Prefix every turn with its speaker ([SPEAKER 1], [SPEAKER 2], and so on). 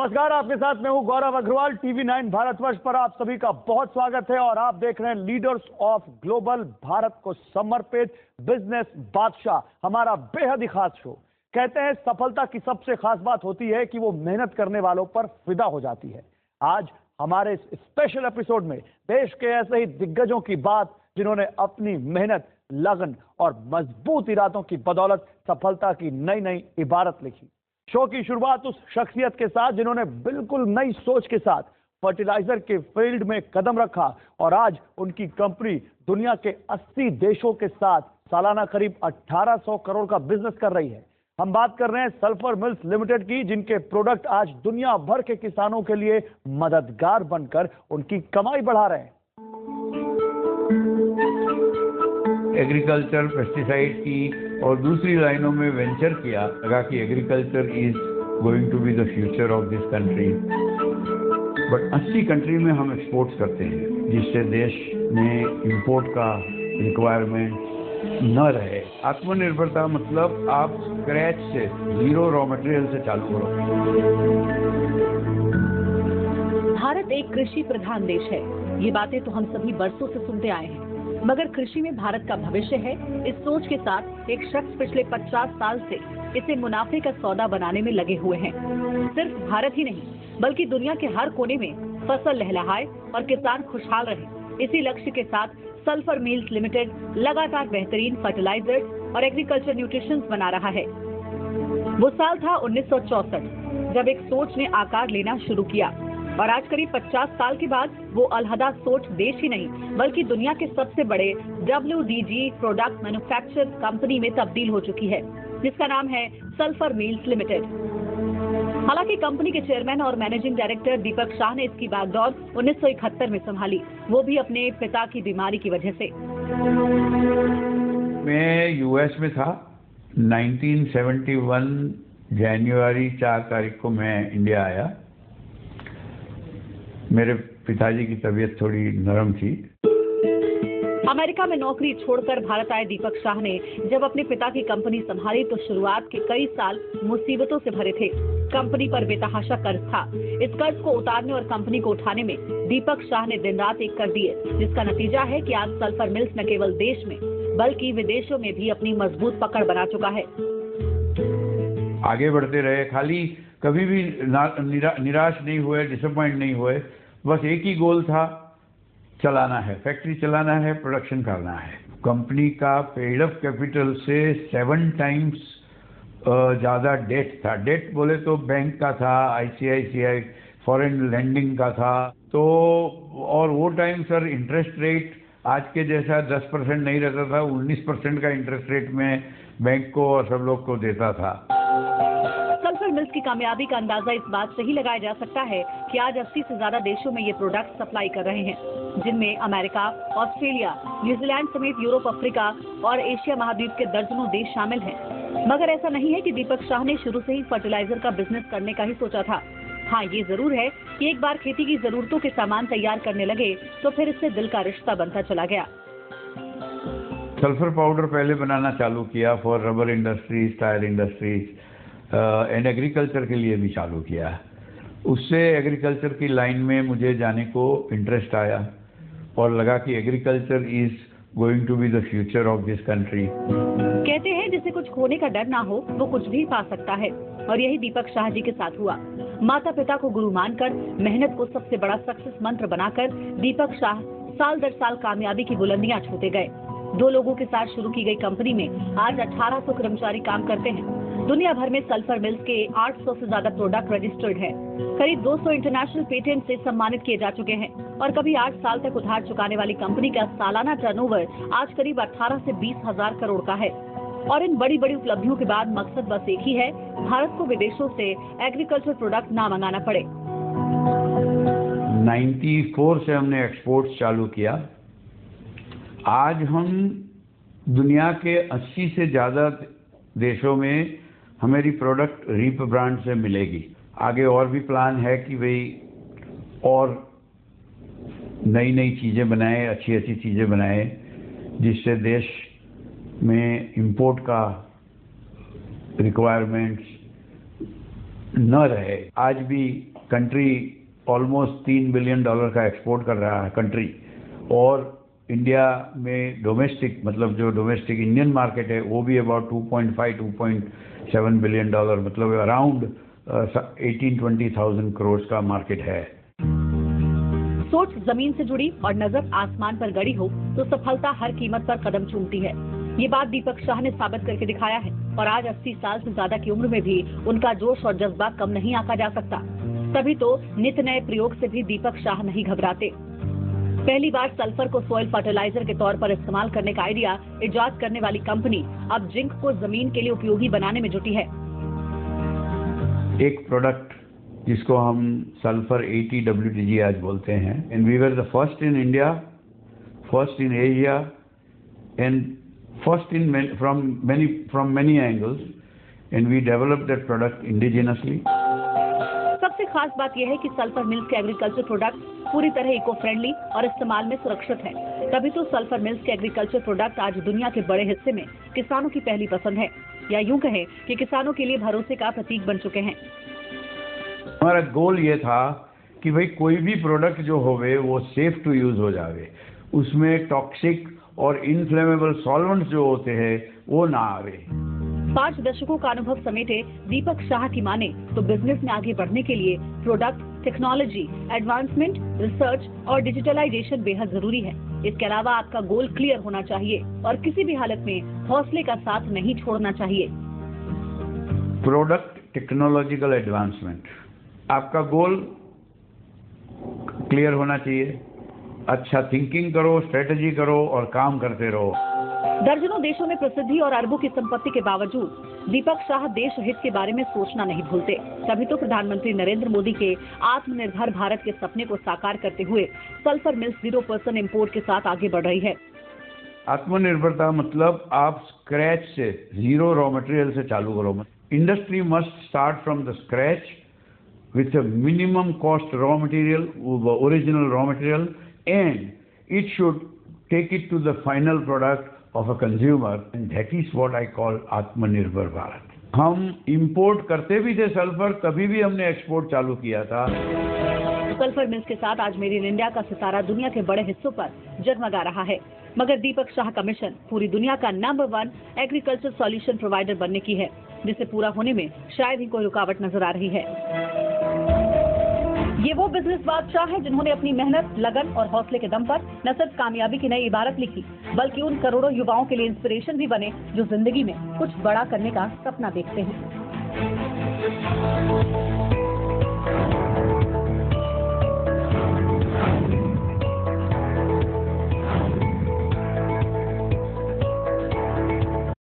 [SPEAKER 1] नमस्कार, आपके साथ मैं हूं गौरव अग्रवाल। टीवी 9 भारतवर्ष पर आप सभी का बहुत स्वागत है और आप देख रहे हैं लीडर्स ऑफ ग्लोबल, भारत को समर्पित बिजनेस बादशाह, हमारा बेहद ही खास शो। कहते हैं सफलता की सबसे खास बात होती है कि वो मेहनत करने वालों पर फिदा हो जाती है। आज हमारे इस स्पेशल एपिसोड में देश के ऐसे ही दिग्गजों की बात जिन्होंने अपनी मेहनत, लगन और मजबूत इरादों की बदौलत सफलता की नई नई इबारत लिखी। शो की शुरुआत उस शख्सियत के साथ जिन्होंने बिल्कुल नई सोच के साथ फर्टिलाइजर के फील्ड में कदम रखा और आज उनकी कंपनी दुनिया के 80 देशों के साथ सालाना करीब 1800 करोड़ का बिजनेस कर रही है। हम बात कर रहे हैं सल्फर मिल्स लिमिटेड की, जिनके प्रोडक्ट आज दुनिया भर के किसानों के लिए मददगार बनकर उनकी कमाई बढ़ा रहे हैं।
[SPEAKER 2] एग्रीकल्चर, पेस्टिसाइड की और दूसरी लाइनों में वेंचर किया, लगा कि agriculture is going to be the future of this country. But 80 country में हम एक्सपोर्ट्स करते हैं, जिससे देश में इंपोर्ट का रिक्वायरमेंट न रहे। आत्मनिर्भरता मतलब आप स्क्रैच से, जीरो रॉ मटेरियल से चालू करो।
[SPEAKER 3] भारत एक कृषि प्रधान देश है, ये बातें तो हम सभी बरसों से सुनते आए हैं। मगर कृषि में भारत का भविष्य है, इस सोच के साथ एक शख्स पिछले 50 साल से इसे मुनाफे का सौदा बनाने में लगे हुए हैं। सिर्फ भारत ही नहीं, बल्कि दुनिया के हर कोने में फसल लहलहाए और किसान खुशहाल रहे, इसी लक्ष्य के साथ सल्फर मिल्स लिमिटेड लगातार बेहतरीन फर्टिलाइजर्स और एग्रीकल्चर न्यूट्रिशन बना रहा है। वो साल था 1964, जब एक सोच ने आकार लेना शुरू किया और आज करीब 50 साल के बाद वो अलहदा सोच देश ही नहीं बल्कि दुनिया के सबसे बड़े WDG प्रोडक्ट मैन्युफैक्चर कंपनी में तब्दील हो चुकी है, जिसका नाम है सल्फर मिल्स लिमिटेड। हालांकि कंपनी के चेयरमैन और मैनेजिंग डायरेक्टर दीपक शाह ने इसकी बागडोर 1971 में संभाली, वो भी अपने पिता की बीमारी की वजह से।
[SPEAKER 2] मैं यूएस में था। 1971 जनवरी 4 तारीख को मैं इंडिया आया। मेरे पिताजी की तबीयत थोड़ी नरम थी।
[SPEAKER 3] अमेरिका में नौकरी छोड़कर भारत आए दीपक शाह ने जब अपने पिता की कंपनी संभाली तो शुरुआत के कई साल मुसीबतों से भरे थे। कंपनी पर बेतहाशा कर्ज था। इस कर्ज को उतारने और कंपनी को उठाने में दीपक शाह ने दिन रात एक कर दिए, जिसका नतीजा है कि आज सल्फर मिल्स न केवल देश में बल्कि विदेशों में भी अपनी मजबूत पकड़ बना चुका है।
[SPEAKER 2] आगे बढ़ते रहे, खाली कभी भी निराश नहीं हुए, डिसअपॉइंट नहीं हुए। बस एक ही गोल था, चलाना है, फैक्ट्री चलाना है, प्रोडक्शन करना है। कंपनी का पेड अप कैपिटल से 7 टाइम्स ज़्यादा डेट था। डेट बोले तो बैंक का था, ICICI फॉरेन लैंडिंग का था। तो और वो टाइम सर इंटरेस्ट रेट आज के जैसा 10% नहीं रहता था, 19% का इंटरेस्ट रेट में बैंक को और सब लोग को देता था।
[SPEAKER 3] सल्फर मिल्स की कामयाबी का अंदाजा इस बात से ही लगाया जा सकता है कि आज 80 से ज्यादा देशों में ये प्रोडक्ट सप्लाई कर रहे हैं, जिनमें अमेरिका, ऑस्ट्रेलिया, न्यूजीलैंड समेत यूरोप, अफ्रीका और एशिया महाद्वीप के दर्जनों देश शामिल हैं। मगर ऐसा नहीं है कि दीपक शाह ने शुरू से ही फर्टिलाइजर का बिजनेस करने का ही सोचा था। हाँ, ये जरूर है कि एक बार खेती की जरूरतों के सामान तैयार करने लगे तो फिर इससे दिल का रिश्ता बनता चला गया।
[SPEAKER 2] सल्फर पाउडर पहले बनाना चालू किया for rubber industries, tyre industries and agriculture के लिए भी चालू किया। उससे एग्रीकल्चर की लाइन में मुझे जाने को इंटरेस्ट आया और लगा कि agriculture is going to be the future of this country.
[SPEAKER 3] कहते हैं जिसे कुछ खोने का डर ना हो वो कुछ भी पा सकता है, और यही दीपक शाह जी के साथ हुआ। माता पिता को गुरु मानकर, मेहनत को सबसे बड़ा सक्सेस मंत्र बनाकर दीपक शाह साल दर साल कामयाबी की बुलंदियां छूते गए। 2 लोगों के साथ शुरू की गई कंपनी में आज 1800 कर्मचारी काम करते हैं। दुनिया भर में सल्फर मिल्स के 800 से ज्यादा प्रोडक्ट रजिस्टर्ड हैं। करीब 200 इंटरनेशनल पेटेंट से सम्मानित किए जा चुके हैं और कभी 8 साल तक उधार चुकाने वाली कंपनी का सालाना टर्नओवर आज करीब 18 से 20 हजार करोड़ का है। और इन बड़ी बड़ी उपलब्धियों के बाद मकसद बस एक ही है, भारत को विदेशों से एग्रीकल्चर प्रोडक्ट ना मंगाना पड़े।
[SPEAKER 2] 94 से हमने एक्सपोर्ट चालू किया। आज हम दुनिया के 80 से ज़्यादा देशों में हमारी प्रोडक्ट रीप ब्रांड से मिलेगी। आगे और भी प्लान है कि भाई और नई नई चीज़ें बनाएं, अच्छी अच्छी चीज़ें बनाएं, जिससे देश में इंपोर्ट का रिक्वायरमेंट्स न रहे। आज भी कंट्री ऑलमोस्ट $3 बिलियन का एक्सपोर्ट कर रहा है कंट्री, और इंडिया में डोमेस्टिक मतलब जो डोमेस्टिक इंडियन मार्केट है वो भी अबाउट 2.7 बिलियन डॉलर, मतलब अराउंड 18-20,000 करोड़ का मार्केट है।
[SPEAKER 3] सोच जमीन से जुड़ी और नजर आसमान पर गड़ी हो तो सफलता हर कीमत पर कदम चूमती है। ये बात दीपक शाह ने साबित करके दिखाया है और आज 80 साल से ज्यादा की उम्र में भी उनका जोश और जज्बा कम नहीं आंका जा सकता। तभी तो नित नए प्रयोग से भी दीपक शाह नहीं घबराते। पहली बार सल्फर को सॉइल फर्टिलाइजर के तौर पर इस्तेमाल करने का आइडिया इजाद करने वाली कंपनी अब जिंक को जमीन के लिए उपयोगी बनाने में जुटी है।
[SPEAKER 2] एक प्रोडक्ट जिसको हम सल्फर 80 WTG आज बोलते हैं, and we were the first in India, first in Asia and first in from many angles, and we developed that product indigenously.
[SPEAKER 3] सबसे खास बात यह है कि सल्फर मिल्स के एग्रीकल्चर प्रोडक्ट पूरी तरह इको फ्रेंडली और इस्तेमाल में सुरक्षित है। तभी तो सल्फर मिल्स के एग्रीकल्चर प्रोडक्ट आज दुनिया के बड़े हिस्से में किसानों की पहली पसंद है, या यूं कहें कि किसानों के लिए भरोसे का प्रतीक बन चुके हैं।
[SPEAKER 2] हमारा गोल ये था कि भाई कोई भी प्रोडक्ट जो होवे वो सेफ टू यूज हो जावे, उसमें टॉक्सिक और इनफ्लेमेबल सॉल्वेंट्स जो होते हैं वो ना आवे।
[SPEAKER 3] 5 दशकों का अनुभव समेटे दीपक शाह की माने तो बिजनेस में आगे बढ़ने के लिए प्रोडक्ट, टेक्नोलॉजी, एडवांसमेंट, रिसर्च और डिजिटलाइजेशन बेहद जरूरी है। इसके अलावा आपका गोल क्लियर होना चाहिए और किसी भी हालत में हौसले का साथ नहीं छोड़ना चाहिए।
[SPEAKER 2] प्रोडक्ट, टेक्नोलॉजिकल एडवांसमेंट, आपका गोल क्लियर होना चाहिए। अच्छा थिंकिंग करो, स्ट्रेटेजी करो और काम करते रहो।
[SPEAKER 3] दर्जनों देशों में प्रसिद्धि और अरबों की संपत्ति के बावजूद दीपक शाह देश हित के बारे में सोचना नहीं भूलते। तभी तो प्रधानमंत्री नरेंद्र मोदी के आत्मनिर्भर भारत के सपने को साकार करते हुए सल्फर मिल्स 0% इंपोर्ट के साथ आगे बढ़ रही है।
[SPEAKER 2] आत्मनिर्भरता मतलब आप स्क्रैच से, जीरो रॉ मटेरियल से चालू करो। Industry must start from the scratch with a minimum cost raw material, original raw material, and it should take it to the final product of a consumer, and that is what I call Atmanirbhar Bharat. हम import करते भी थे sulphur, तभी भी हमने export चालू किया था।
[SPEAKER 3] सल्फर मिल्स के साथ आज मेड इन इंडिया का सितारा दुनिया के बड़े हिस्सों पर जगमगा रहा है, मगर दीपक शाह का मिशन पूरी दुनिया का नंबर 1 एग्रीकल्चर सॉल्यूशन प्रोवाइडर बनने की है, जिसे पूरा होने में शायद ही कोई रुकावट नजर आ रही है। ये वो बिजनेस बादशाह हैं जिन्होंने अपनी मेहनत, लगन और हौसले के दम पर न सिर्फ कामयाबी की नई इबारत लिखी, बल्कि उन करोड़ों युवाओं के लिए इंस्पिरेशन भी बने जो जिंदगी में कुछ बड़ा करने का सपना देखते हैं।